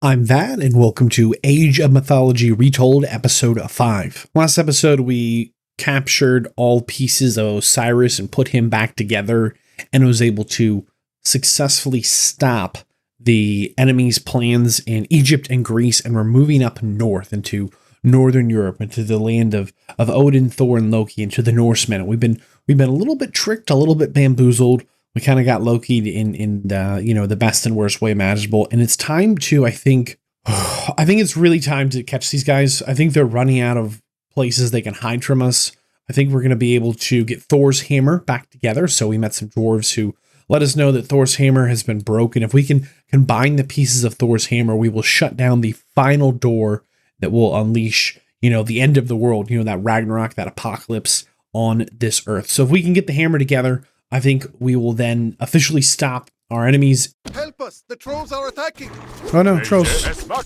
I'm Vadd, and welcome to Age of Mythology Retold, Episode 5. Last episode, we captured all pieces of Osiris and put him back together, and was able to successfully stop the enemy's plans in Egypt and Greece, and we're moving up north into Northern Europe, into the land of Odin, Thor, and Loki, into the Norsemen. We've been a little bit tricked, a little bit bamboozled. We kind of got Loki in the best and worst way imaginable, and it's time to, I think it's really time to catch these guys. I think they're running out of places they can hide from us. I think we're going to be able to get Thor's hammer back together. So we met some dwarves who let us know that Thor's hammer has been broken. If we can combine the pieces of Thor's hammer, we will shut down the final door that will unleash, the end of the world, that Ragnarok, that apocalypse on this earth. So if we can get the hammer together, I think we will then officially stop our enemies. Help us! The trolls are attacking! Oh no, trolls. Not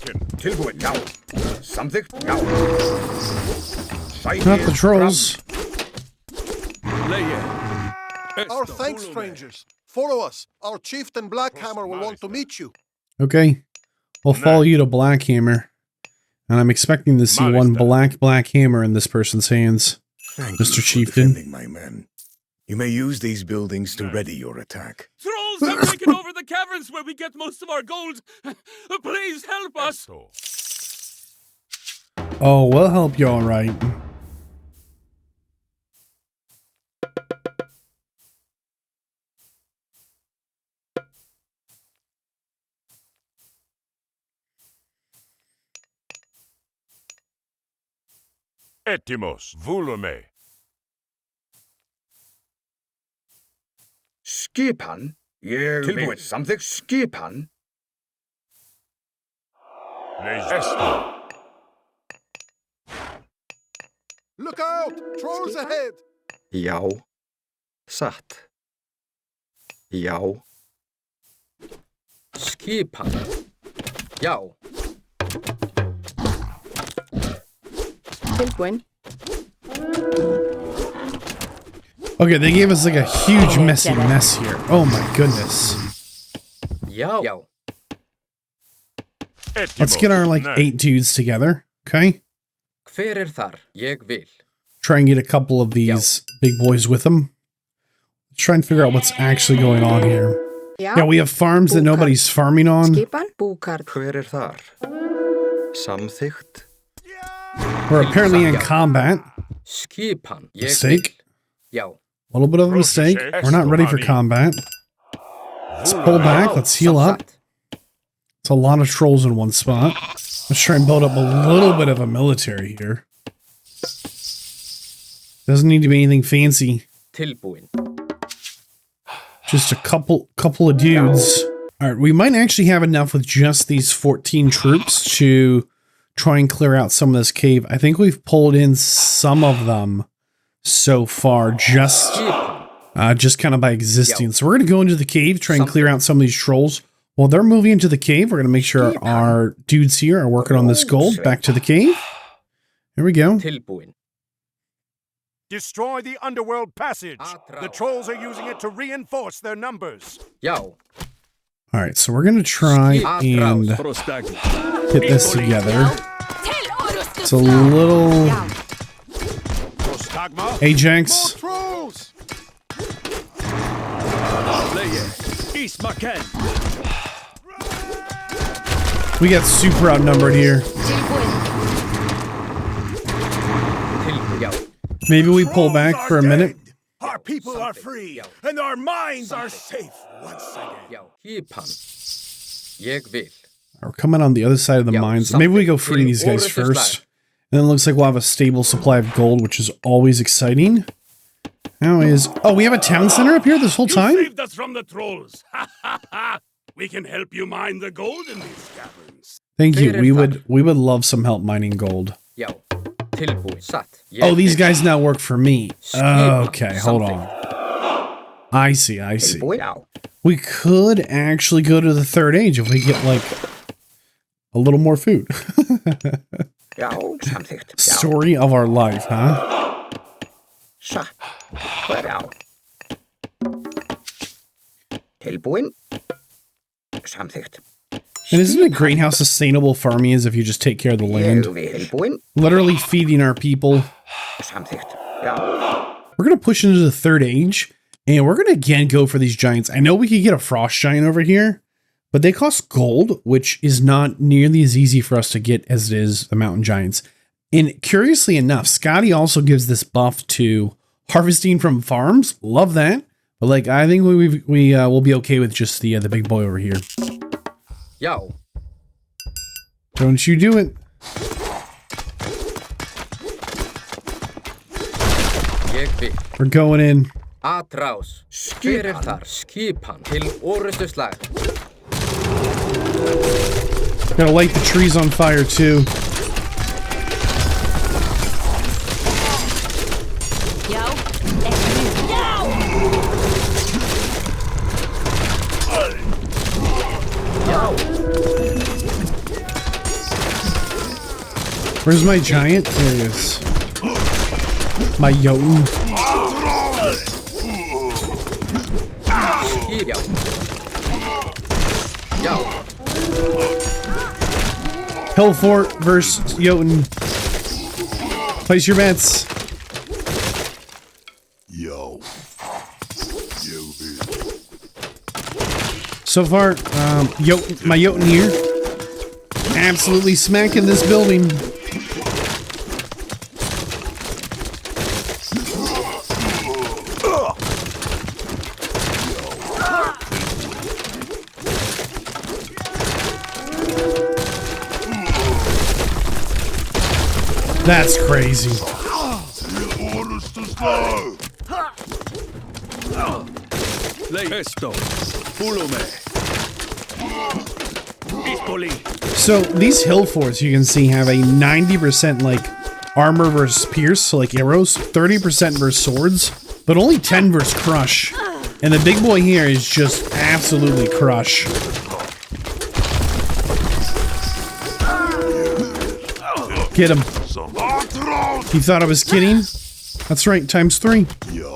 the trolls. Our thanks, strangers. Follow us. Our chieftain Blackhammer will want to meet you. Okay. We'll follow you to Blackhammer. And I'm expecting to see one black hammer in this person's hands. Thank Mr. you Chieftain. for defending my men. You may use these buildings to ready your attack. Trolls have taken over the caverns where we get most of our gold. Please help us. Oh, we'll help you all right. Etimos, vulume. Skipan? Tilbúin. Something skipan? Esto. Look out! Trolls ahead! Já. Satt. Já. Skipan. Já. Tilbúin. Okay, they gave us like a huge messy mess here. Oh my goodness. Já. Já. Let's get our 8 dudes together, okay? Hver þar? Ég vil. Try and get a couple of these big boys with them. Let's try and figure out what's actually going on here. Yeah, we have farms that nobody's farming on. Skipan. Búkard. Hver þar? Samþykkt. We're apparently in combat. Skipan. Ég Mistake. vil. Já. A little bit of a mistake. We're not ready for combat. Let's pull back. Let's heal up. It's a lot of trolls in one spot. Let's try and build up a little bit of a military here. Doesn't need to be anything fancy. Tilbúin. Just a couple of dudes. All right, we might actually have enough with just these 14 troops to try and clear out some of this cave. I think we've pulled in some of them so far, just kind of by existing. So we're going to go into the cave, try and clear out some of these trolls. While they're moving into the cave, we're going to make sure our dudes here are working on this gold. Back to the cave. Here we go. Tilbúin. Destroy the underworld passage. The trolls are using it to reinforce their numbers. Já. All right, so we're going to try and get this together. It's a little... Ajax. Trolls! We got super outnumbered here. Maybe we pull back for a minute. Our people are free, and our minds are safe once again. Já. Skipan. Ég vil. We're coming on the other side of the mines. Maybe we go free these guys first. And then it looks like we'll have a stable supply of gold, which is always exciting. Oh, we have a town center up here this whole time? You saved us from the trolls. We can help you mine the gold in these caverns. Thank you. We would love some help mining gold. Já. Tilbúin. Satt. Oh, these guys now work for me. Okay, hold on. I see. Tilbúin. We could actually go to the third age if we get a little more food. Já. Samþykkt. Já. Story of our life, huh? Satt. Hver á? Tilbúin. Samþykkt. And isn't it great how sustainable farming is if you just take care of the land? Ég vil búinn. Literally feeding our people. Samþykkt. Já. We're going to push into the third age, and we're going to again go for these giants. I know we could get a frost giant over here, but they cost gold, which is not nearly as easy for us to get as it is the mountain giants. And curiously enough, Scotty also gives this buff to harvesting from farms. Love that. But like, I think we will be okay with just the big boy over here. Já. Don't you do it. Ég vil. We're going in. Atrás. Hver þar? Skipan. Til orustuslag. Gotta light the trees on fire too. Já. Já. Where's my giant? There he is. My Jotun. Já. Já. Hill Fort versus Jotun. Place your bets. Yo. So far, my Jotun here, absolutely smacking this building. That's crazy. So these hill forts you can see have a 90% like armor versus pierce, so like arrows, 30% versus swords, but only 10 versus crush. And the big boy here is just absolutely crush. Get him. He thought I was kidding? That's right, times 3. Yo.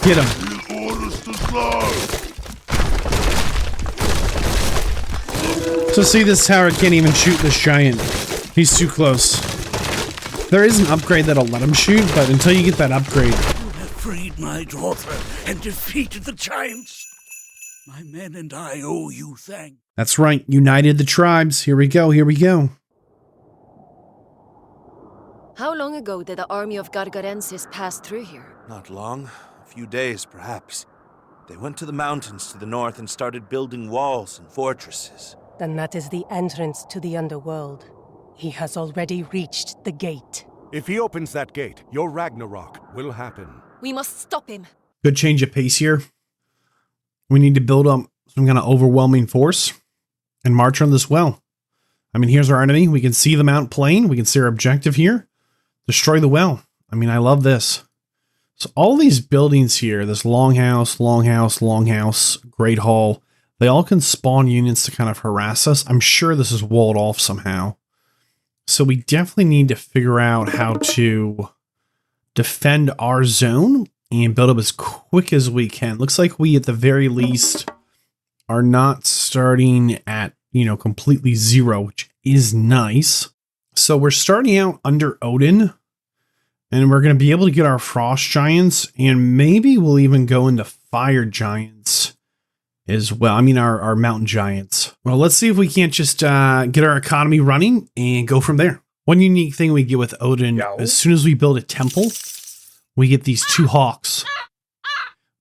Get him. So see, this tower can't even shoot this giant. He's too close. There is an upgrade that'll let him shoot, but until you get that upgrade... You have freed my daughter and defeated the giants. My men and I owe you thanks. That's right, united the tribes. Here we go, here we go. How long ago did the army of Gargarensis pass through here? Not long. A few days, perhaps. They went to the mountains to the north and started building walls and fortresses. Then that is the entrance to the underworld. He has already reached the gate. If he opens that gate, your Ragnarok will happen. We must stop him. Good change of pace here. We need to build up some kind of overwhelming force and march on this well. I mean, here's our enemy. We can see the Mount Plain. We can see our objective here. Destroy the well. I mean, I love this. So all these buildings here, this longhouse, great hall, they all can spawn units to kind of harass us. I'm sure this is walled off somehow. So we definitely need to figure out how to defend our zone and build up as quick as we can. Looks like we, at the very least, are not starting at, completely zero, which is nice. So we're starting out under Odin, and we're going to be able to get our frost giants, and maybe we'll even go into fire giants as well. I mean, our mountain giants. Well, let's see if we can't just get our economy running and go from there. One unique thing we get with Odin, as soon as we build a temple, we get these 2 hawks.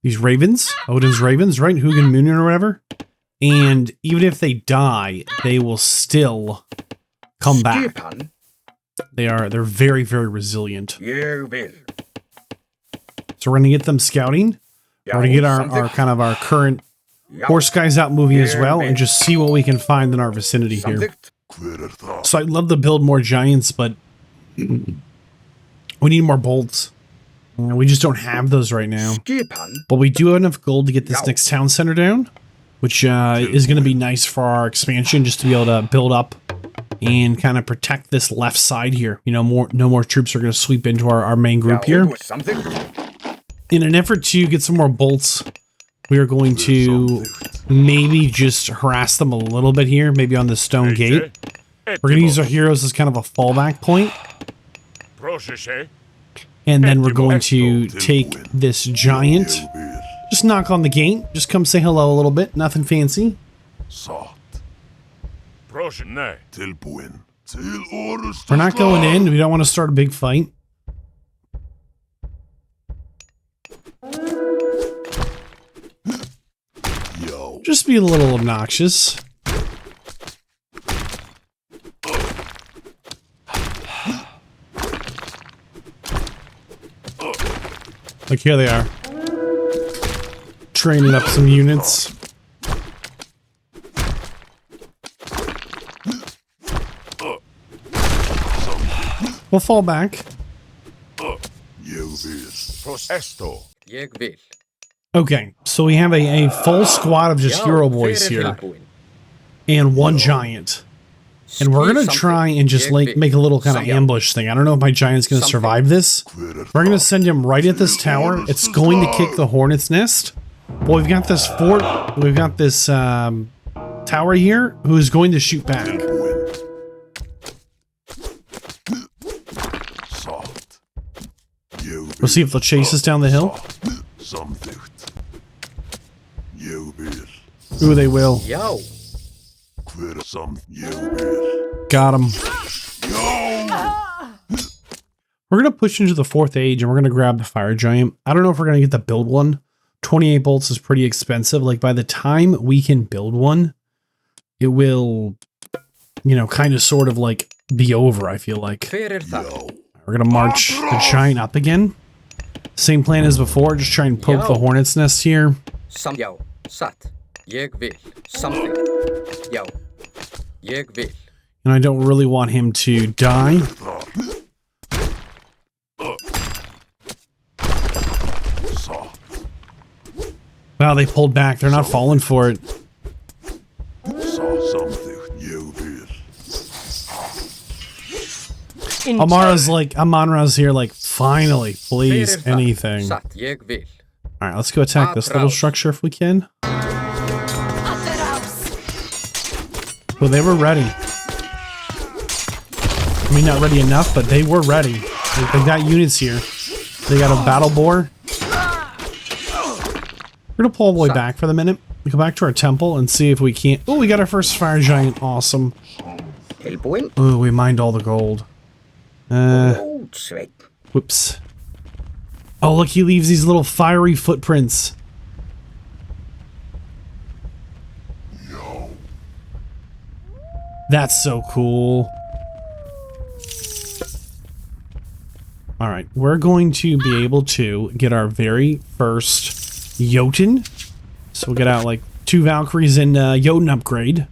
These ravens, Odin's ravens, right? Hugin Munin or whatever. And even if they die, they will still come back. They're very, very resilient. Ég vil. So we're gonna get them scouting. We're gonna get our current horse guys out moving as well, and just see what we can find in our vicinity here. So I'd love to build more giants, but we need more bolts. We just don't have those right now. But we do have enough gold to get this next town center down, which is going to be nice for our expansion, just to be able to build up and kind of protect this left side here. You know, no more troops are going to sweep into our main group here. In an effort to get some more bolts, we are going to maybe just harass them a little bit here, maybe on the stone gate. We're going to use our heroes as kind of a fallback point. And then we're going to take this giant, just knock on the gate, just come say hello a little bit, nothing fancy. We're not going in, we don't want to start a big fight. Just be a little obnoxious. Like, here they are. Training up some units. We'll fall back. Okay, so we have a full squad of just hero boys here. And one giant. And we're going to try and just like make a little kind of ambush thing. I don't know if my giant's going to survive this. We're going to send him right at this tower. It's going to kick the hornet's nest. But we've got this fort. We've got this tower here who's going to shoot back. We'll see if they'll chase us down the hill. Ooh, they will. Got him. We're going to push into the 4th age and we're going to grab the fire giant. I don't know if we're going to get the build one. 28 bolts is pretty expensive. Like, by the time we can build one, it will, you know, kind of sort of like be over, I feel like. We're going to march the giant up again. Same plan as before, just try and poke the hornet's nest here. And I don't really want him to die. Wow, they pulled back. They're not falling for it. Amonra's here like, finally, please, anything. Alright, let's go attack this little structure if we can. Well, they were ready. I mean, not ready enough, but they were ready. They got units here. They got a battle boar. We're gonna pull all the way back for the minute. We go back to our temple and see if we can't. Oh, we got our first fire giant. Awesome. Oh, we mined all the gold. Whoops. Oh, look, he leaves these little fiery footprints. That's so cool. Alright, we're going to be able to get our very first Jotun. So we'll get out like 2 Valkyries and Jotun upgrade.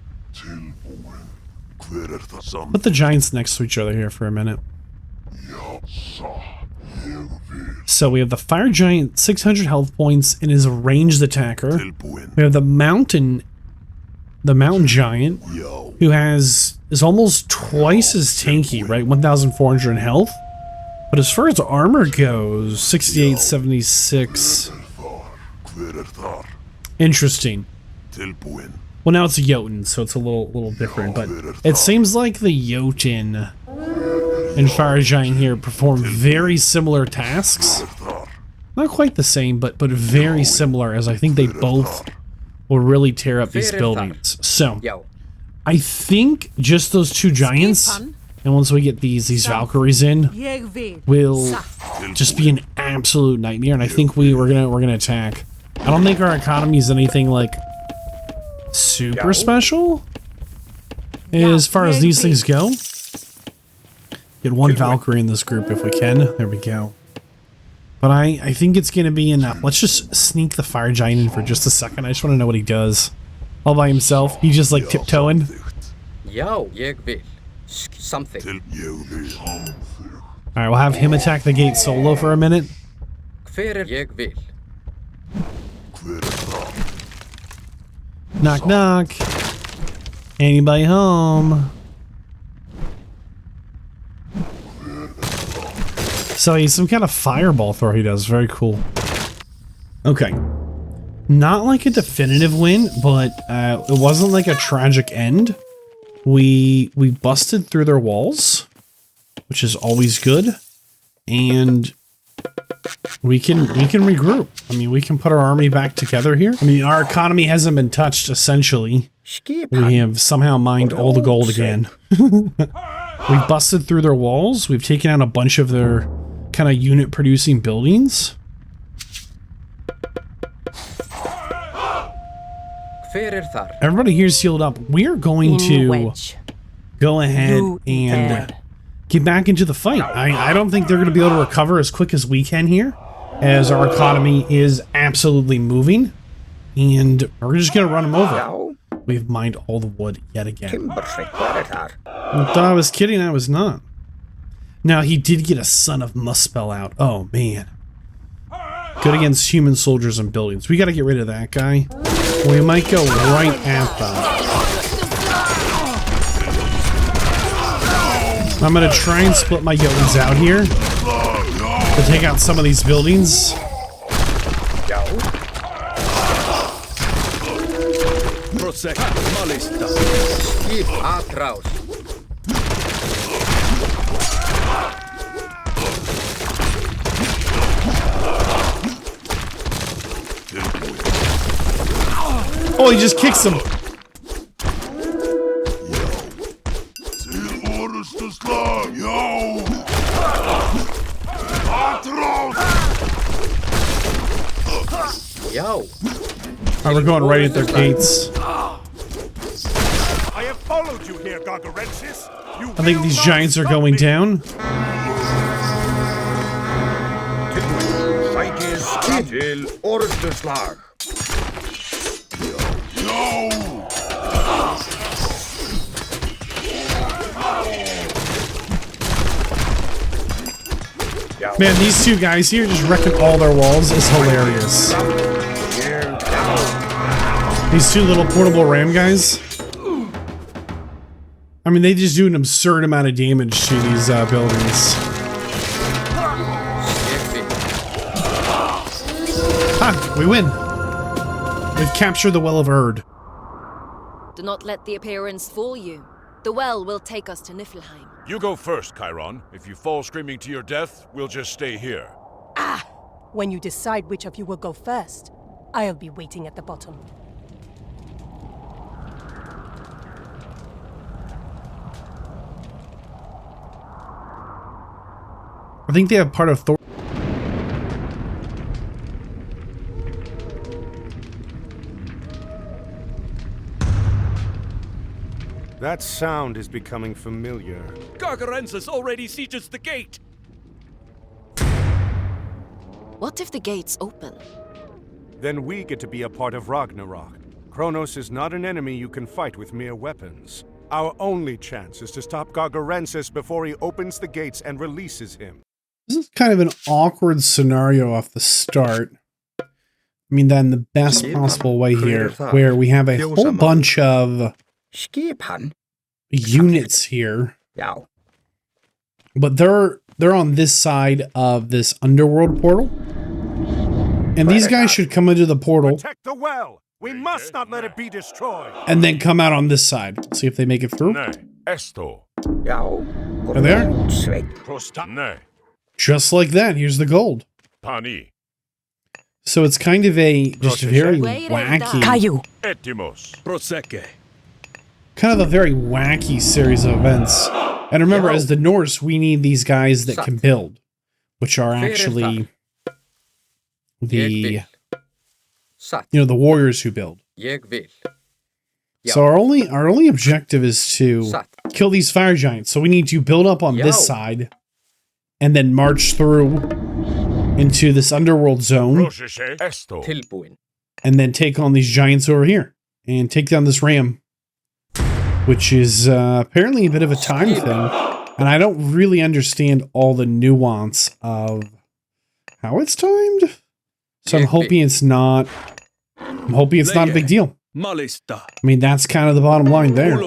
Put the giants next to each other here for a minute. So we have the fire giant, 600 health points, and is a ranged attacker. We have the mountain giant, who is almost twice as tanky, right? 1,400 in health. But as far as armor goes, 68, 76. Interesting. Well, now it's a Jotun, so it's a little different. But it seems like the Jotun and fire giant here perform very similar tasks. Not quite the same, but very similar, as I think they both will really tear up these buildings. So, I think just those 2 giants, and once we get these Valkyries in, will just be an absolute nightmare. And I think we're gonna attack. I don't think our economy is anything like super special as far as these things go. Get 1 Valkyrie in this group if we can. There we go. But I think it's going to be enough. Let's just sneak the fire giant in for just a second. I just want to know what he does. All by himself. He's just like tiptoeing. Alright, we'll have him attack the gate solo for a minute. Knock, knock. Anybody home? So he's some kind of fireball throw he does. Very cool. Okay. Not like a definitive win, but it wasn't like a tragic end. We busted through their walls, which is always good. And we can regroup. I mean, we can put our army back together here. I mean, our economy hasn't been touched, essentially. We have somehow mined all the gold again. We've busted through their walls. We've taken out a bunch of their kind of unit-producing buildings. Everybody here's healed up. We're going to go ahead and get back into the fight. I don't think they're going to be able to recover as quick as we can here, as our economy is absolutely moving, and we're just going to run them over. We've mined all the wood yet again. I thought I was kidding, I was not. Now, he did get a Son of Muspel out. Oh, man. Good against human soldiers and buildings. We got to get rid of that guy. We might go right at them. I'm going to try and split my Yeoman's out here to take out some of these buildings. Oh, he just kicks him. Alright, we're going right at their gates. I have followed you here, Gargarensis. I think these giants are going down. Man, these two guys here just wrecking all their walls is hilarious. These two little portable ram guys. I mean, they just do an absurd amount of damage to these buildings. Ha! We win! We've captured the Well of Erd. Do not let the appearance fool you. The well will take us to Niflheim. You go first, Chiron. If you fall screaming to your death, we'll just stay here. Ah! When you decide which of you will go first, I'll be waiting at the bottom. I think they have part of Thor. That sound is becoming familiar. Gargarensis already sieges the gate. What if the gates open? Then we get to be a part of Ragnarok. Kronos is not an enemy you can fight with mere weapons. Our only chance is to stop Gargarensis before he opens the gates and releases him. This is kind of an awkward scenario off the start. I mean that in the best possible way here, where we have a whole bunch of units here. But they're on this side of this underworld portal. And these guys should come into the portal. Protect the well! We must not let it be destroyed! And then come out on this side. Let's see if they make it through. Esto. There they are. Just like that. Here's the gold. Pani. So it's kind of just very wacky. Kind of a very wacky series of events. And remember, as the Norse, we need these guys that can build, which are actually the the warriors who build. So our only objective is to kill these fire giants. So we need to build up on this side and then march through into this underworld zone and then take on these giants over here and take down this ram, which is apparently a bit of a time thing. And I don't really understand all the nuance of how it's timed. So I'm hoping it's not a big deal. I mean, that's kind of the bottom line there.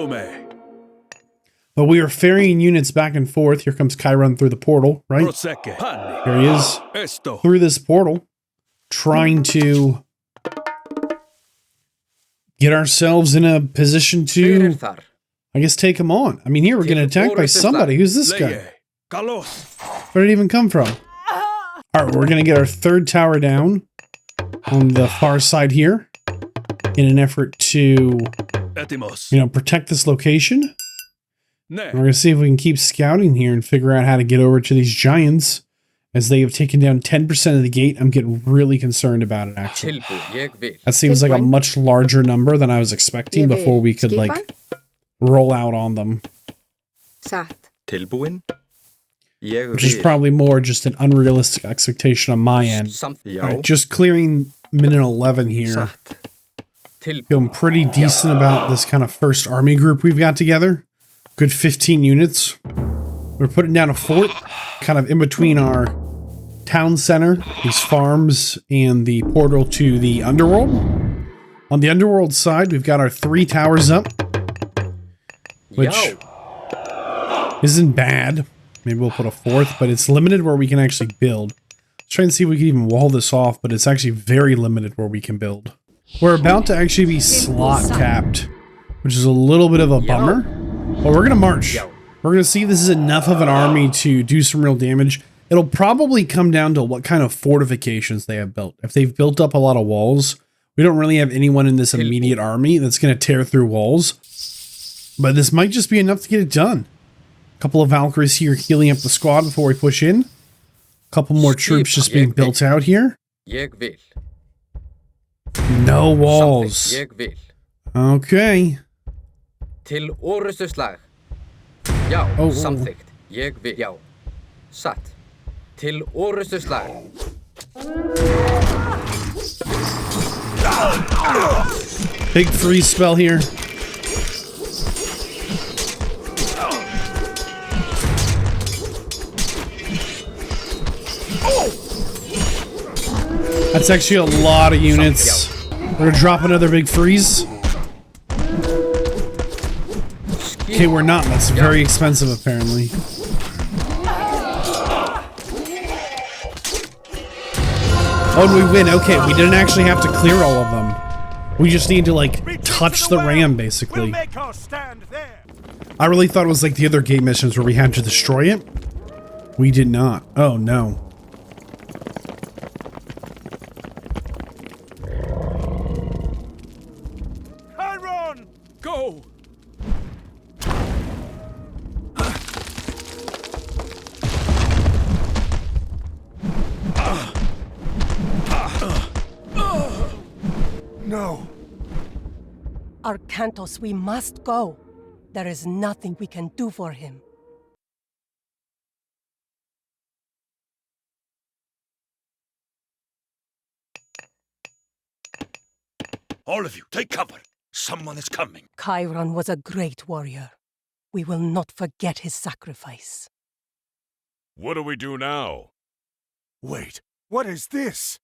But we are ferrying units back and forth. Here comes Chiron through the portal, right? Here he is through this portal, trying to get ourselves in a position to, I guess, take him on. I mean, here we're getting attacked by somebody. Who's this guy? Where did he even come from? All right, we're going to get our third tower down on the far side here in an effort to, protect this location. We're going to see if we can keep scouting here and figure out how to get over to these giants, as they have taken down 10% of the gate. I'm getting really concerned about it, actually. That seems like a much larger number than I was expecting before we could, like, roll out on them. Which is probably more just an unrealistic expectation on my end. Alright, just clearing minute 11 here. Feeling pretty decent about this kind of first army group we've got together. Good 15 units. We're putting down a fort, kind of in between our town center, these farms, and the portal to the underworld. On the underworld side, we've got our 3 towers up, which isn't bad. Maybe we'll put a 4th, but it's limited where we can actually build. Let's try and see if we can even wall this off, but it's actually very limited where we can build. We're about to actually be slot capped, which is a little bit of a bummer. But we're going to march. We're going to see if this is enough of an army to do some real damage. It'll probably come down to what kind of fortifications they have built. If they've built up a lot of walls, we don't really have anyone in this immediate army that's going to tear through walls. But this might just be enough to get it done. A couple of Valkyries here healing up the squad before we push in. A couple more troops just being built out here. No walls. Okay. Til orustuslag. Já, samþykkt. Ég vil. Já. Satt. Til orustuslag. Big freeze spell here. That's actually a lot of units. We're gonna drop another big freeze. Okay, we're not. That's very expensive, apparently. Oh, and we win. Okay, we didn't actually have to clear all of them. We just need to, like, touch the ram, basically. I really thought it was like the other gate missions where we had to destroy it. We did not. Oh, no. Chiron! Go! No. Arcantos, we must go. There is nothing we can do for him. All of you, take cover. Someone is coming. Chiron was a great warrior. We will not forget his sacrifice. What do we do now? Wait, what is this?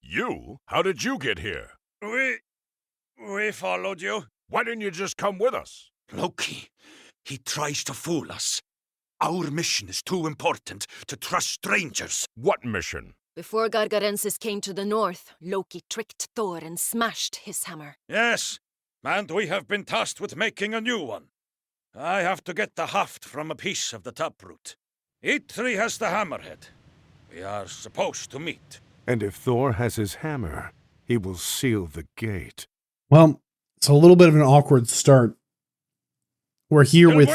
You? How did you get here? We followed you. Why didn't you just come with us? Loki, he tries to fool us. Our mission is too important to trust strangers. What mission? Before Gargarensis came to the north, Loki tricked Thor and smashed his hammer. Yes, and we have been tasked with making a new one. I have to get the haft from a piece of the taproot. Eitri has the hammerhead. We are supposed to meet. And if Thor has his hammer, he will seal the gate. Well, it's a little bit of an awkward start. We're here with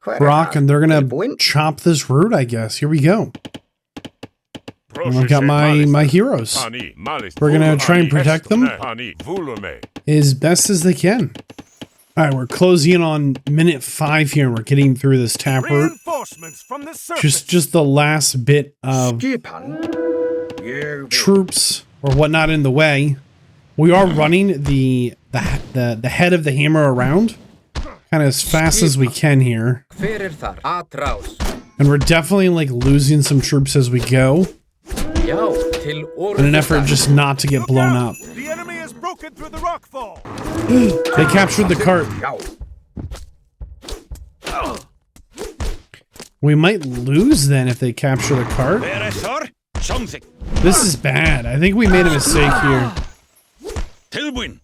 Brock, and they're going to chop this root, I guess. Here we go. And I've got my heroes. We're going to try and protect them as best as they can. All right, we're closing in on minute 5 here, and we're getting through this taproot. Just the last bit of troops or whatnot in the way. We are running the head of the hammer around kind of as fast as we can here. And we're definitely like losing some troops as we go in an effort just not to get blown up. The enemy has broken broken through the rockfall. They captured the cart. We might lose then if they capture the cart. Thor, something. This is bad. I think we made a mistake here. Tilbuin.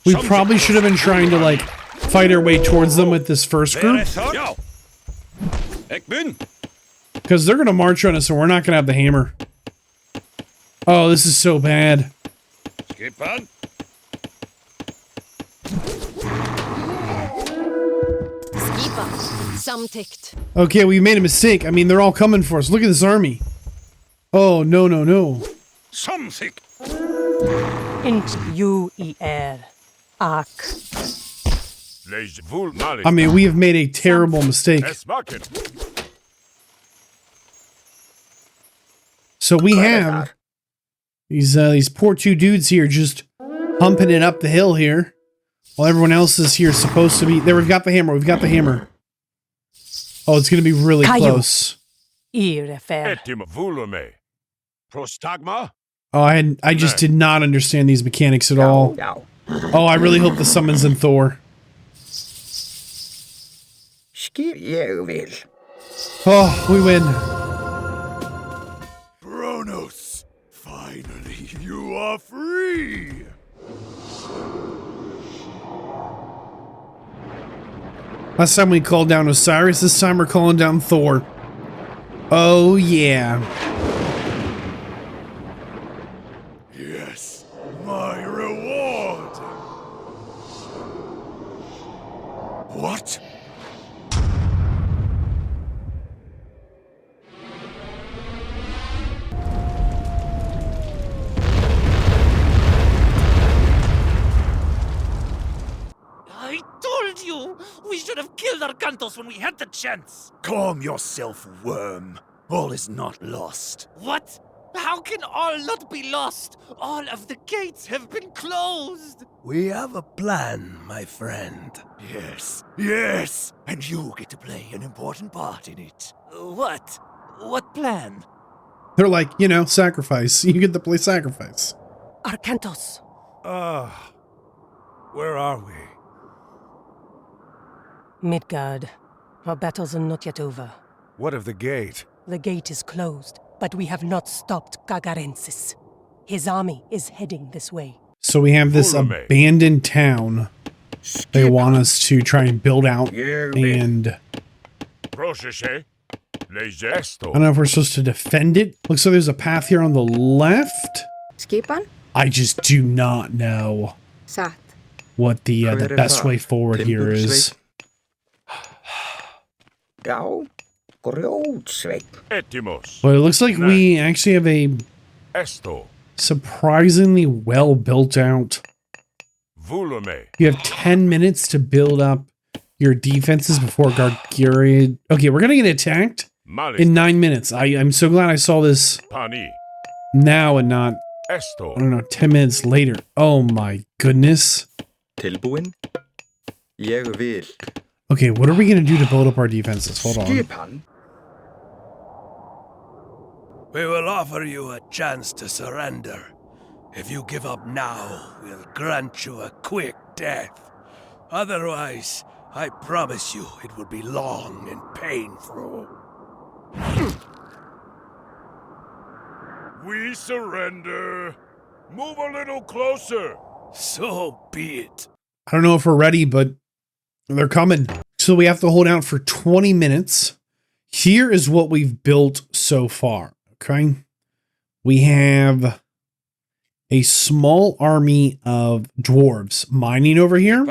We probably should have been trying to, like, fight our way towards them with this first group. Because they're going to march on us and we're not going to have the hammer. Oh, this is so bad. Skip on. Samtikt. Okay, we made a mistake. I mean, they're all coming for us. Look at this army. Oh, no, no, no. Something. Int you Ak. I mean, we have made a terrible mistake. So we have these poor two dudes here just humping it up the hill here, while everyone else is here supposed to be. There, we've got the hammer. We've got the hammer. Oh, it's going to be really close. Prostagma? Oh, I just did not understand these mechanics at all. Oh, I really hope the summons in Thor. Oh, we win. Kronos, finally you are free. Last time we called down Osiris, this time we're calling down Thor. Oh, yeah. Yes, my reward. What? I told you! We should have killed Arcantos when we had the chance! Calm yourself, worm. All is not lost. What? How can all not be lost? All of the gates have been closed! We have a plan, my friend. Yes, yes! And you get to play an important part in it. What? What plan? They're like, you know, sacrifice. You get to play sacrifice. Arcantos. Where are we? Midgard. Our battles are not yet over. What of the gate? The gate is closed, but we have not stopped Gagarensis. His army is heading this way. So we have this abandoned town they want us to try and build out, and I don't know if we're supposed to defend it. Looks like there's a path here on the left. Skipan? I just do not know Sat. what the best way forward here is. Já, grjótsveit. Well, it looks like we actually have a surprisingly well built out. You have 10 minutes to build up your defenses before Gargarian. Okay, we're gonna get attacked in 9 minutes. I'm so glad I saw this now and not, I don't know, 10 minutes later. Oh my goodness. Tilbúin? Ég vil. Okay, what are we gonna do to build up our defenses? Hold on. We will offer you a chance to surrender. If you give up now, we'll grant you a quick death. Otherwise, I promise you it will be long and painful. We surrender. Move a little closer. So be it. I don't know if we're ready, but they're coming. So we have to hold out for 20 minutes. Here is what we've built so far. Okay. We have a small army of dwarves mining over here.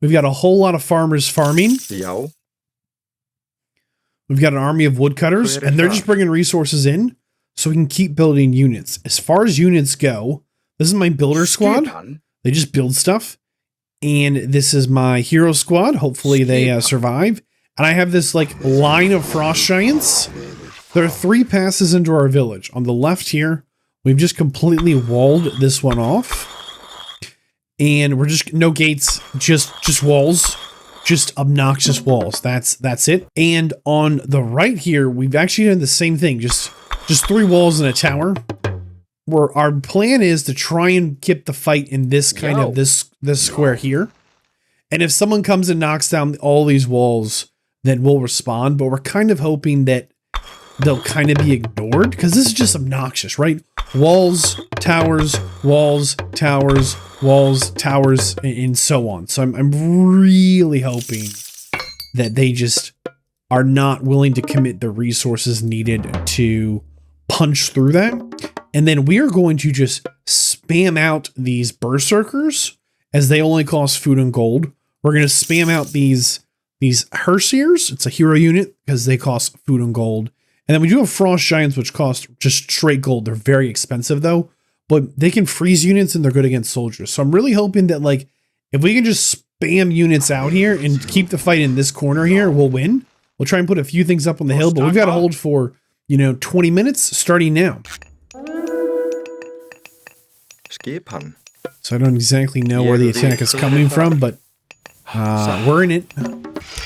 We've got a whole lot of farmers farming. We've got an army of woodcutters, and they're just bringing resources in so we can keep building units. As far as units go, this is my builder squad. They just build stuff. And this is my hero squad. Hopefully they survive. And I have this like line of frost giants. There are 3 passes into our village. On the left here, we've just completely walled this one off. And we're just, no gates, just walls. Just obnoxious walls. That's it. And on the right here, we've actually done the same thing. Just 3 walls and a tower. our plan is to try and keep the fight in this kind of this square here. And if someone comes and knocks down all these walls, then we'll respond. But we're kind of hoping that they'll kind of be ignored because this is just obnoxious, right? Walls, towers, walls, towers, walls, towers, and so on. So I'm really hoping that they just are not willing to commit the resources needed to punch through that. And then we are going to just spam out these berserkers as they only cost food and gold. We're going to spam out these Hersiers. It's a hero unit because they cost food and gold. And then we do have Frost Giants, which cost just straight gold. They're very expensive though, but they can freeze units and they're good against soldiers. So I'm really hoping that like, if we can just spam units out here and keep the fight in this corner here, we'll win. We'll try and put a few things up on the hill, but we've got to hold for, 20 minutes starting now. Skipan. So I don't exactly know where the attack is coming from, but we're in it.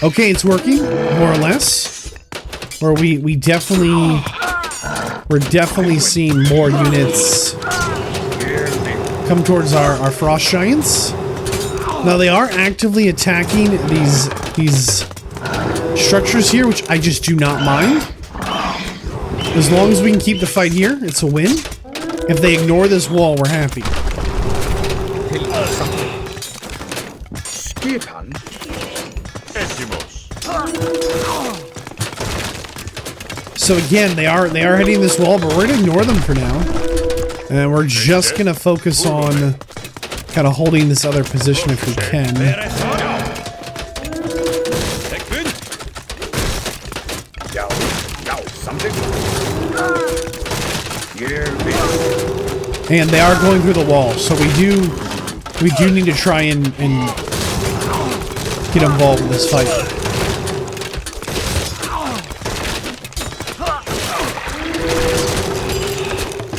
Okay, it's working, more or less. Where we're definitely seeing more units come towards our Frost Giants. Now they are actively attacking these structures here, which I just do not mind. As long as we can keep the fight here, it's a win. If they ignore this wall, we're happy. So again, they are hitting this wall, but we're gonna ignore them for now. And we're just gonna focus on kind of holding this other position if we can. And they are going through the wall, so we do need to try and get involved in this fight.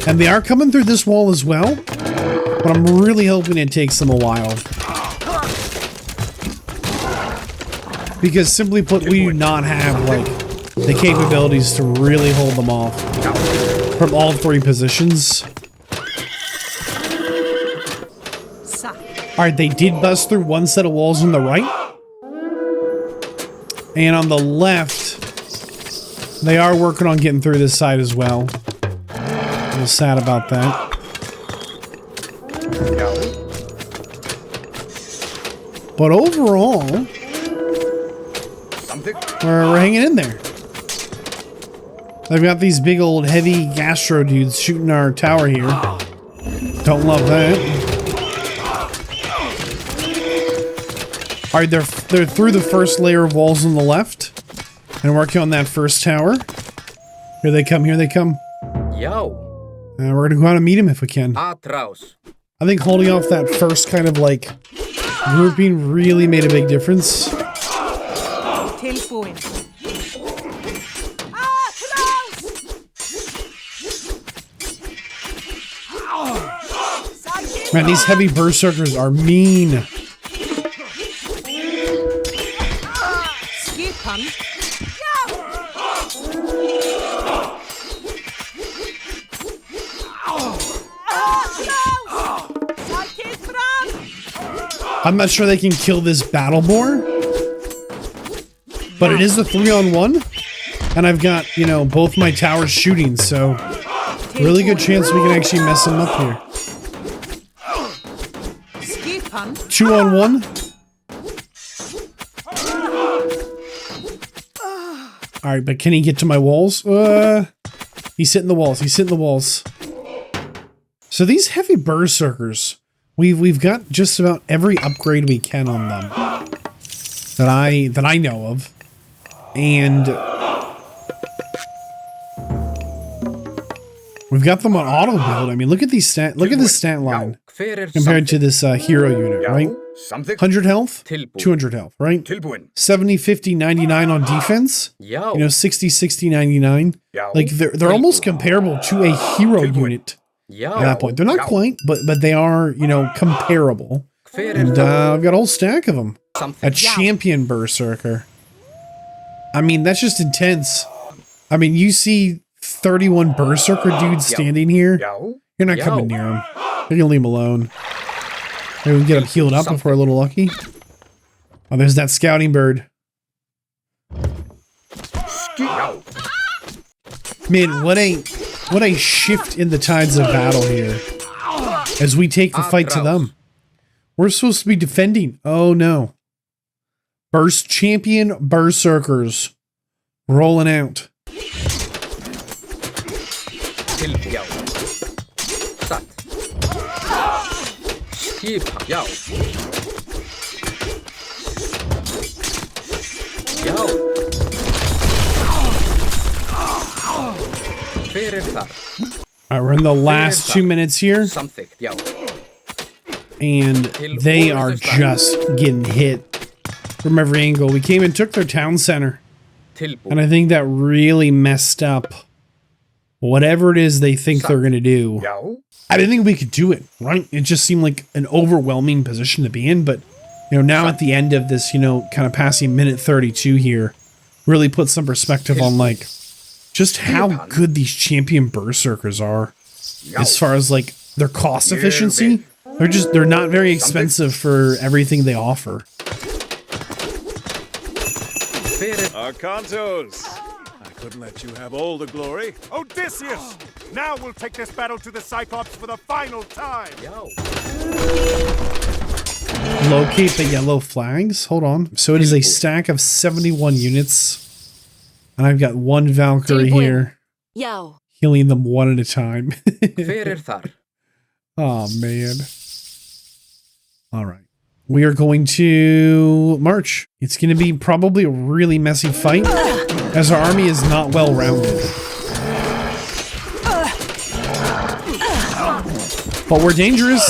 And they are coming through this wall as well, but I'm really hoping it takes them a while. Because simply put, we do not have like the capabilities to really hold them off from all three positions. Alright, they did bust through one set of walls on the right. And on the left, they are working on getting through this side as well. A little sad about that. But overall, we're hanging in there. They've got these big old heavy gastro dudes shooting our tower here. Don't love that. Alright, they're through the first layer of walls on the left and working on that first tower. Here they come, here they come. Yo. We're gonna go out and meet them if we can. I think holding off that first kind of like grouping really made a big difference. Man, these heavy berserkers are mean. I'm not sure they can kill this battle boar, but it is a 3-on-1, and I've got, both my towers shooting, so really good chance we can actually mess them up here. 2-on-1. Alright, but can he get to my walls? He's hitting the walls, he's hitting the walls. So these heavy berserkers, we've got just about every upgrade we can on them that I know of, and we've got them on auto build. I mean, look at these look at this stat line compared to this hero unit, right? 100 health, 200 health, right? 70, 50, 99 on defense. 60, 60, 99. Like they're almost comparable to a hero unit. At that point, they're not quite, but they are, comparable. And I've got a whole stack of them. A champion berserker. I mean, that's just intense. I mean, you see 31 berserker dudes standing here, You're not coming near him. You're gonna leave him alone. Maybe we can get him healed up if we're a little lucky. Oh, there's that scouting bird. Man, what a shift in the tides of battle here. As we take the fight to them. We're supposed to be defending. Oh no. Burst champion berserkers. Rolling out. Alright, we're in the last 2 minutes here. And they are just getting hit from every angle. We came and took their town center. And I think that really messed up whatever it is they think they're going to do. I didn't think we could do it, right? It just seemed like an overwhelming position to be in. But, you know, now at the end of this, you know, kind of passing minute 32 here, really put some perspective on, like, just how good these champion berserkers are. As far as, like, their cost efficiency. They're not very expensive for everything they offer. Arcantos! I couldn't let you have all the glory. Odysseus! Now we'll take this battle to the Cyclops for the final time! Locate the yellow flags? Hold on. So it is a stack of 71 units. And I've got one Valkyrie here. Healing them one at a time. Oh, man. All right. We are going to march. It's going to be probably a really messy fight, as our army is not well rounded. But we're dangerous.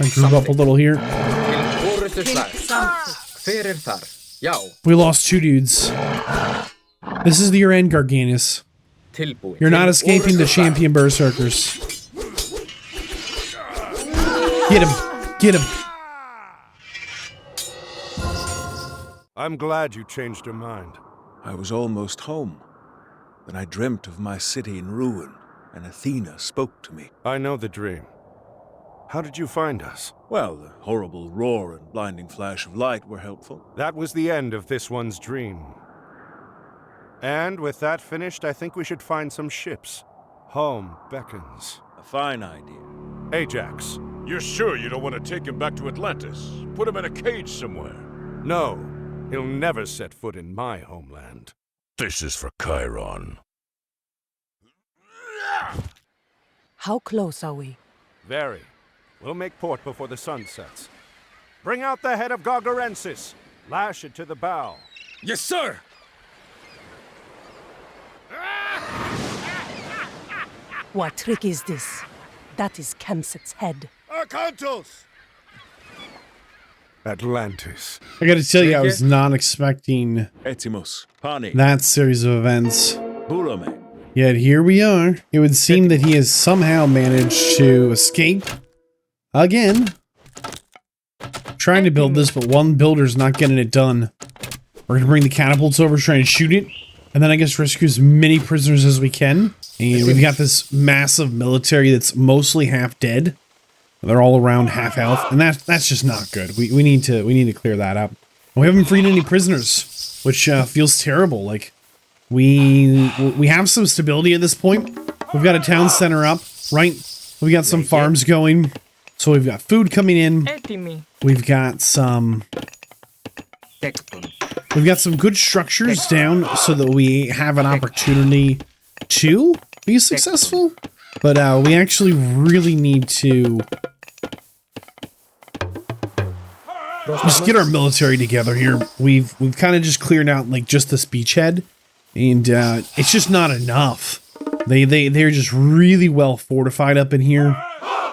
I group up a little here. We lost 2 dudes. This is your end, Garganus. You're not escaping the champion berserkers. Get him! Get him! I'm glad you changed your mind. I was almost home. Then I dreamt of my city in ruin, and Athena spoke to me. I know the dream. How did you find us? Well, the horrible roar and blinding flash of light were helpful. That was the end of this one's dream. And with that finished, I think we should find some ships. Home beckons. A fine idea. Ajax. You're sure you don't want to take him back to Atlantis? Put him in a cage somewhere? No. He'll never set foot in my homeland. This is for Chiron. How close are we? Very. We'll make port before the sun sets. Bring out the head of Gargarensis. Lash it to the bow. Yes, sir! What trick is this? That is Kemset's head. Arcantos! Atlantis. I gotta tell you, I was not expecting that series of events. Yet here we are. It would seem that he has somehow managed to escape again. Trying to build this, but one builder's not getting it done. We're gonna bring the catapults over, try and shoot it, and then I guess rescue as many prisoners as we can. And we've got this massive military that's mostly half dead. They're all around half health, and that's just not good. We need to clear that up. We haven't freed any prisoners, which feels terrible. Like we have some stability at this point. We've got a town center up, right? We've got some farms going, so we've got food coming in. We've got some good structures down so that we have an opportunity to be successful. But we actually really need to just get our military together here. We've kind of just cleared out like just this beachhead, and it's just not enough. They're just really well fortified up in here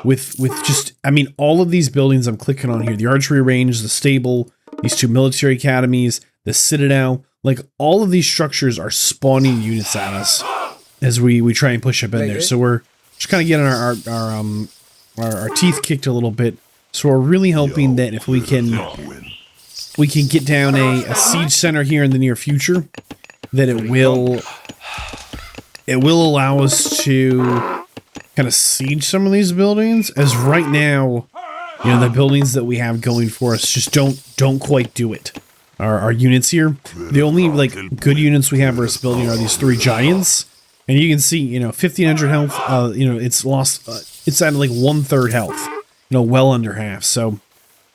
with just, I mean, all of these buildings I'm clicking on here, the archery range, the stable, these 2 military academies, the citadel, like all of these structures are spawning units at us as we try and push up in there. So we're just kind of getting our teeth kicked a little bit So we're really hoping that if we can get down a siege center here in the near future, that it will allow us to kind of siege some of these buildings. As right now, you know, the buildings that we have going for us just don't quite do it. Our units here, the only like good units we have versus building are these 3 giants, and you can see, you know, 1500 health. You know, it's lost. It's at like 1/3 health. You know, well under half. So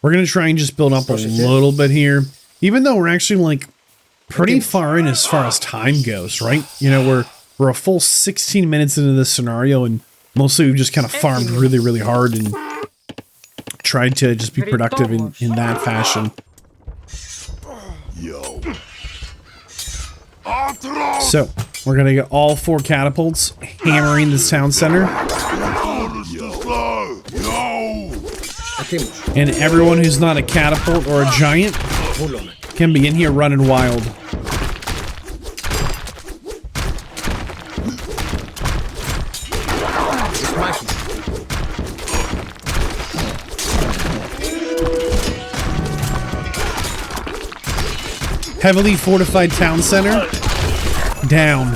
we're gonna try and just build up a little bit here, even though we're actually like pretty far in as far as time goes, right? You know, we're a full 16 minutes into this scenario, and mostly we've just kind of farmed really hard and tried to just be productive in that fashion. So we're gonna get all 4 catapults hammering this town center. And everyone who's not a catapult or a giant can be in here running wild. Heavily fortified town center down.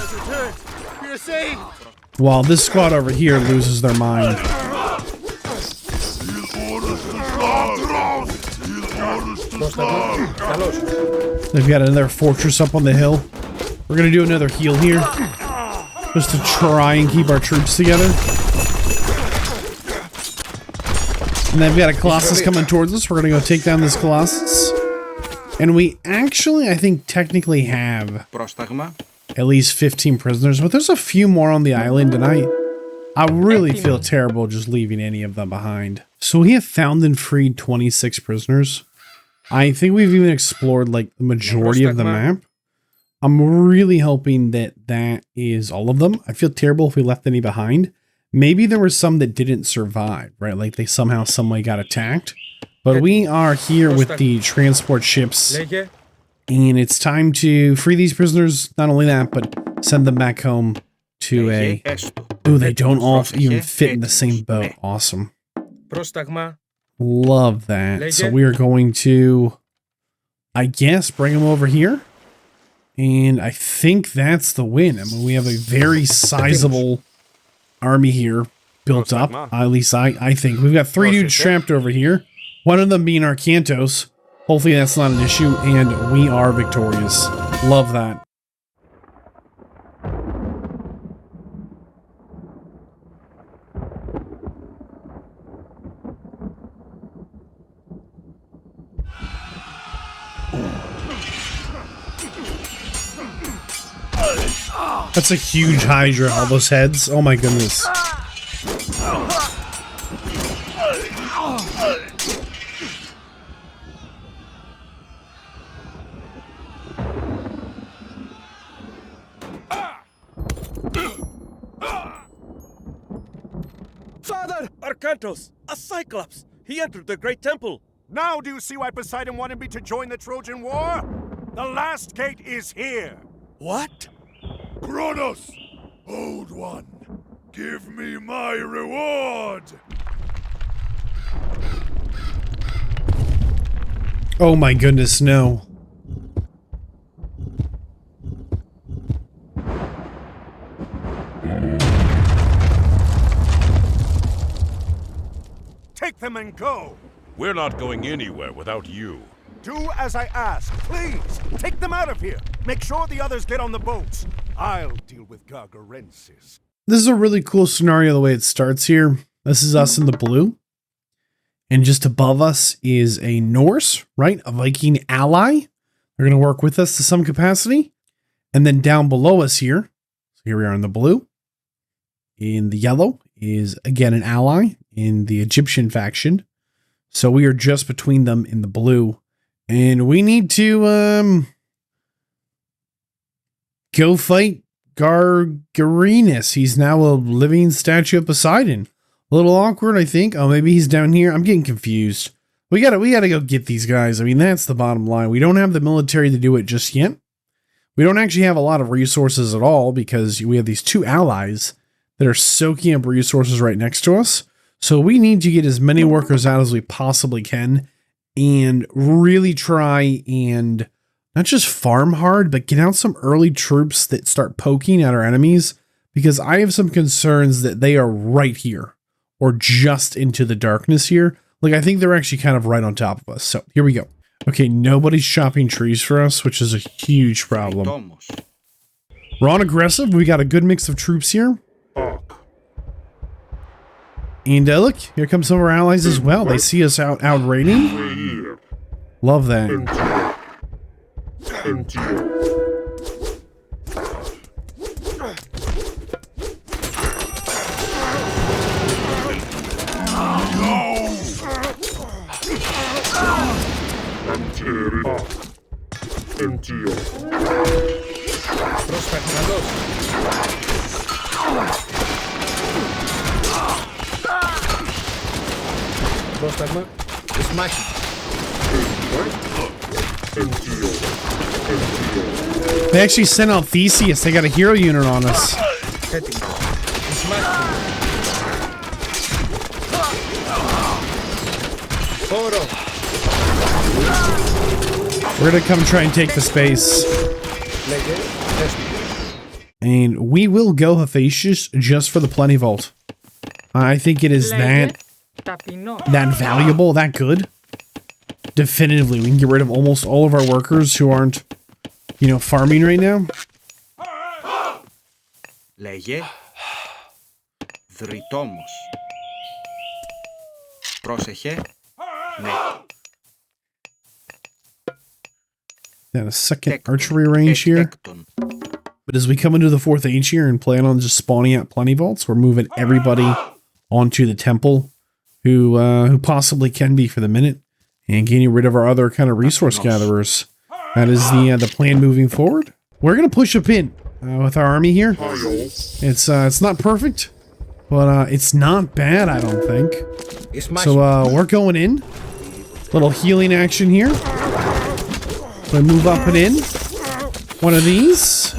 While this squad over here loses their mind. They've got another fortress up on the hill. We're gonna do another heal here, just to try and keep our troops together. And they've got a Colossus coming towards us. We're gonna go take down this Colossus. And we actually, I think, technically have at least 15 prisoners, but there's a few more on the island, and I really feel terrible just leaving any of them behind. So we have found and freed 26 prisoners. I think we've even explored like the majority of the map. I'm really hoping that that is all of them. I feel terrible if we left any behind. Maybe there were some that didn't survive, right? Like they somehow, some way got attacked. But we are here with the transport ships, and it's time to free these prisoners. Not only that, but send them back home to a... Ooh, they don't all even fit in the same boat. Awesome. Love that. So we are going to, I guess, bring them over here. And I think that's the win. I mean, we have a very sizable army here built up. At least I think. We've got 3 dudes trapped over here. One of them being our Cantos. Hopefully that's not an issue. And we are victorious. Love that. That's a huge Hydra, all those heads. Oh my goodness. Father! Arcantos! A Cyclops! He entered the Great Temple! Now do you see why Poseidon wanted me to join the Trojan War? The last gate is here! What? Kronos! Old One! Give me my reward! Oh my goodness, no. Take them and go! We're not going anywhere without you. Do as I ask, please! Take them out of here! Make sure the others get on the boats! I'll deal with Gargarensis. This is a really cool scenario the way it starts here. This is us in the blue. And just above us is a Norse, right? A Viking ally. They're going to work with us to some capacity. And then down below us here, so here we are in the blue. In the yellow is, again, an ally in the Egyptian faction. So we are just between them in the blue. And we need to go fight Gargarensis. He's now a living statue of Poseidon. A little awkward, I think. Oh, maybe he's down here. I'm getting confused. We gotta go get these guys. I mean, that's the bottom line. We don't have the military to do it just yet. We don't actually have a lot of resources at all because we have these 2 allies that are soaking up resources right next to us. So we need to get as many workers out as we possibly can and really try and not just farm hard, but get out some early troops that start poking at our enemies, because I have some concerns that they are right here or just into the darkness here. Like, I think they're actually kind of right on top of us. So here we go. Okay, nobody's chopping trees for us, which is a huge problem. We're on aggressive. We got a good mix of troops here. And look, here come some of our allies as well. They see us out raiding. Love that. They actually sent out Theseus. They got a hero unit on us. We're gonna come try and take the space. And we will go Hephaestus just for the Plenty Vault. I think it is that valuable, that good. Definitively, we can get rid of almost all of our workers who aren't, you know, farming right now. Λέγε Δρυτόμος. Πρόσεχε. Ναι. Got a second archery range here. But as we come into the 4th age here and plan on just spawning out Plenty Vaults, we're moving everybody onto the temple who possibly can be for the minute, and getting rid of our other kind of resource gatherers. That is the plan moving forward. We're gonna push up in with our army here. It's not perfect, but it's not bad, I don't think. So we're going in. Little healing action here. We move up and in. One of these.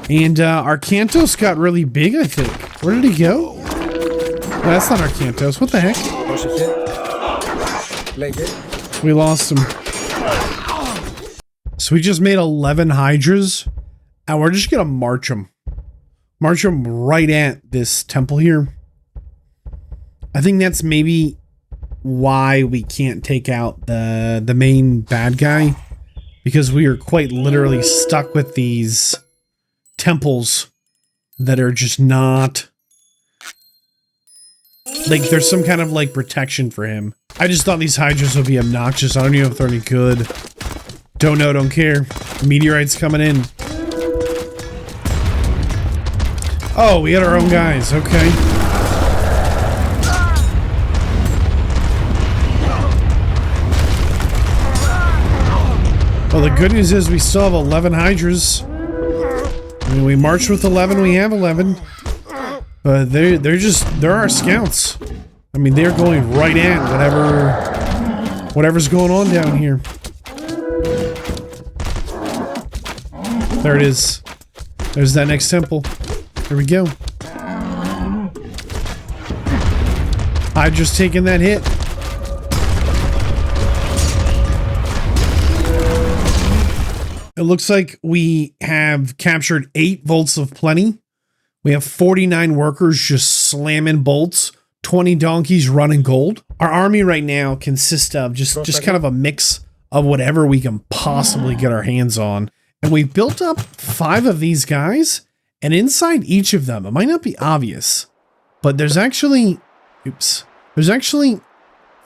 And our Cantos got really big, I think. Where did he go? No, that's not our Cantos. What the heck? We lost him. So we just made 11 Hydras. And we're just going to march them. March them right at this temple here. I think that's maybe why we can't take out the main bad guy. Because we are quite literally stuck with these temples that are just not... Like, there's some kind of, like, protection for him. I just thought these Hydras would be obnoxious. I don't even know if they're any good. Don't know, don't care. Meteorites coming in. Oh, we had our own guys. Okay. Well, the good news is we still have 11 Hydras. I mean, we marched with 11, we have 11. But they're our scouts. I mean, they're going right at whatever's going on down here. There it is. There's that next temple. There we go. I've just taken that hit. It looks like we have captured 8 volts of plenty. We have 49 workers just slamming bolts, 20 donkeys running gold. Our army right now consists of just kind of a mix of whatever we can possibly get our hands on. And we built up 5 of these guys, and inside each of them, it might not be obvious, but there's actually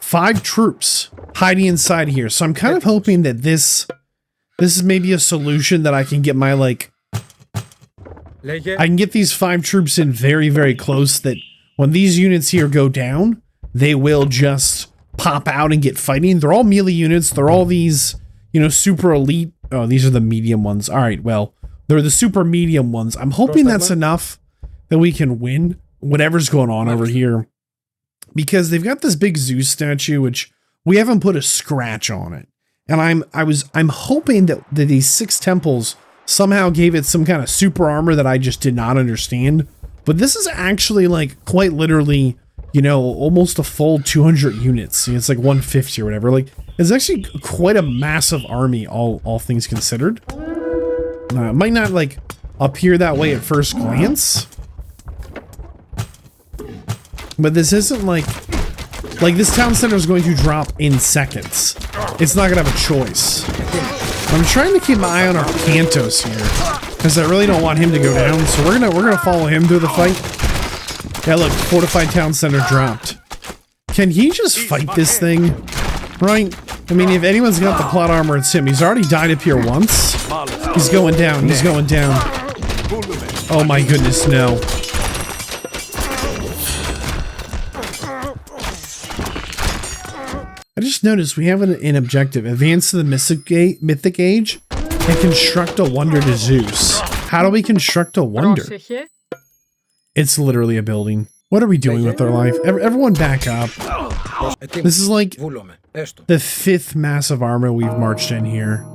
5 troops hiding inside here. So I'm kind of hoping that this is maybe a solution that I can get my, like, I can get these 5 troops in very, very close, that when these units here go down, they will just pop out and get fighting. They're all melee units. They're all these, you know, super elite. Oh, these are the medium ones. All right, well, they're the super medium ones. I'm hoping that's enough that we can win whatever's going on over here. Because they've got this big Zeus statue, which we haven't put a scratch on it. And I'm hoping that these 6 temples somehow gave it some kind of super armor that I just did not understand. But this is actually like quite literally, you know, almost a full 200 units. It's like 150 or whatever. Like, it's actually quite a massive army, all things considered. It might not like appear that way at first glance, but this isn't like this town center is going to drop in seconds. It's not gonna have a choice. I'm trying to keep my eye on our Cantos here, because I really don't want him to go down. So we're gonna follow him through the fight. Yeah, look, fortified town center dropped. Can he just fight this thing? Right? I mean, if anyone's got the plot armor, it's him. He's already died up here once. He's going down. He's going down. Oh my goodness, no. I just noticed we have an objective. Advance to the mythic age and construct a wonder to Zeus. How do we construct a wonder? It's literally a building. What are we doing with our life? Everyone back up. This is like the 5th massive armor we've marched in here.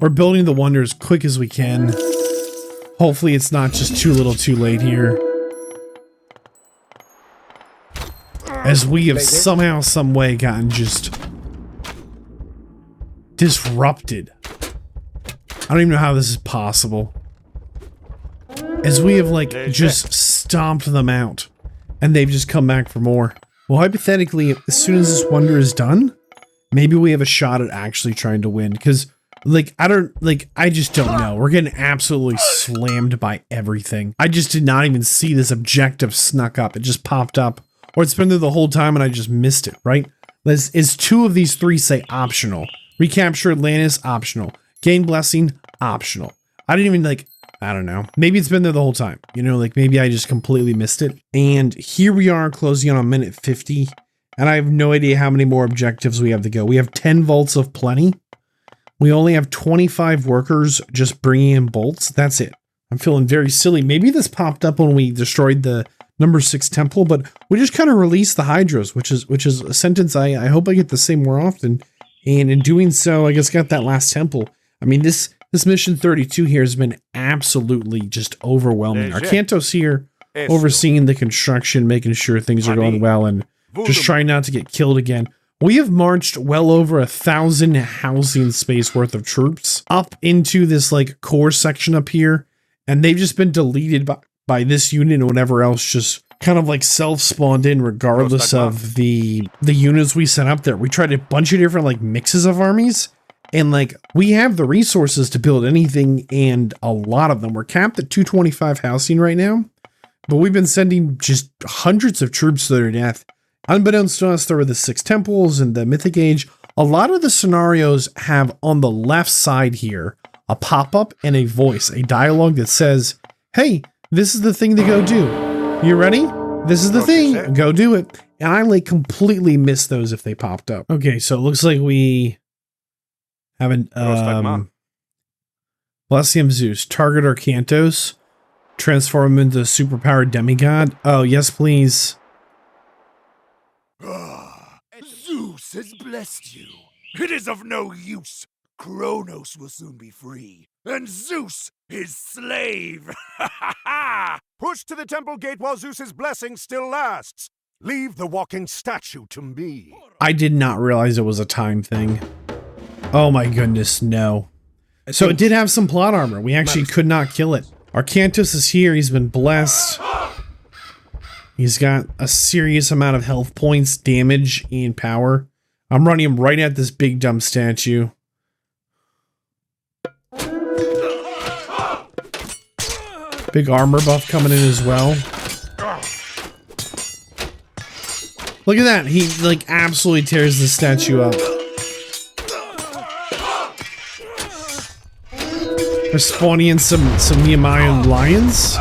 We're building the wonder as quick as we can. Hopefully it's not just too little too late here. As we have somehow, some way gotten just disrupted. I don't even know how this is possible. As we have like just stomped them out and they've just come back for more. Well, hypothetically, as soon as this wonder is done, maybe we have a shot at actually trying to win, because like, I just don't know. We're getting absolutely slammed by everything. I just did not even see this objective snuck up. It just popped up, or it's been there the whole time and I just missed it, right? Is 2 of these 3 say optional? Recapture Atlantis, optional. Gain Blessing, optional. I didn't even like, I don't know. Maybe it's been there the whole time. You know, like maybe I just completely missed it. And here we are closing on minute 50. And I have no idea how many more objectives we have to go. We have 10 vaults of plenty. We only have 25 workers just bringing in bolts. That's it. I'm feeling very silly. Maybe this popped up when we destroyed the number 6 temple, but we just kind of released the Hydras, which is a sentence I hope I get to say more often. And in doing so, I guess got that last temple. I mean, this mission 32 here has been absolutely just overwhelming. Our Cantos here overseeing the construction, making sure things are going well, and just trying not to get killed again. We have marched well over 1,000 housing space worth of troops up into this like core section up here, and they've just been deleted by this unit and whatever else just kind of like self-spawned in regardless of the units we set up there. We tried a bunch of different like mixes of armies, and like we have the resources to build anything, and a lot of them. We're capped at 225 housing right now, but we've been sending just hundreds of troops to their death. Unbeknownst to us, there were the 6 temples and the mythic age. A lot of the scenarios have on the left side here a pop-up and a voice, a dialogue that says, hey, this is the thing to go do. You ready? This is the thing. Go do it. And I like completely missed those if they popped up. Okay, so it looks like we haven't Blessium Zeus. Target our Cantos. Transform him into a superpowered demigod. Oh, yes, please. Zeus has blessed you. It is of no use. Kronos will soon be free, and Zeus his slave. Push to the temple gate while Zeus's blessing still lasts. Leave the walking statue to me. I did not realize it was a time thing. Oh my goodness, no. So it did have some plot armor. We actually could not kill it. Our Cantos is here. He's been blessed. He's got a serious amount of health points, damage, and power. I'm running him right at this big dumb statue. Big armor buff coming in as well. Look at that. He like absolutely tears the statue up. We're spawning in some Nehemiah lions.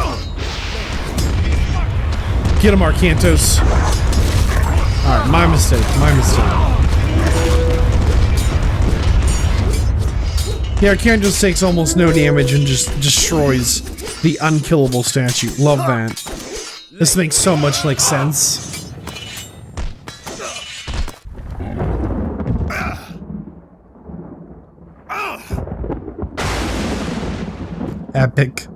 Get him, Arcantos. Alright, my mistake. Yeah, Arcantos takes almost no damage and just destroys the unkillable statue. Love that. This makes so much like sense. Epic.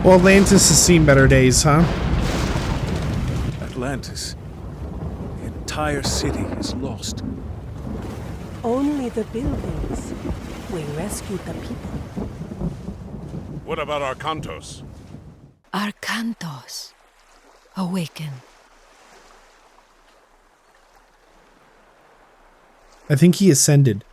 Well, Atlantis has seen better days, huh? Atlantis. The entire city is lost. Only the buildings. We rescued the people. What about Arcantos? Arcantos. Awaken. I think he ascended.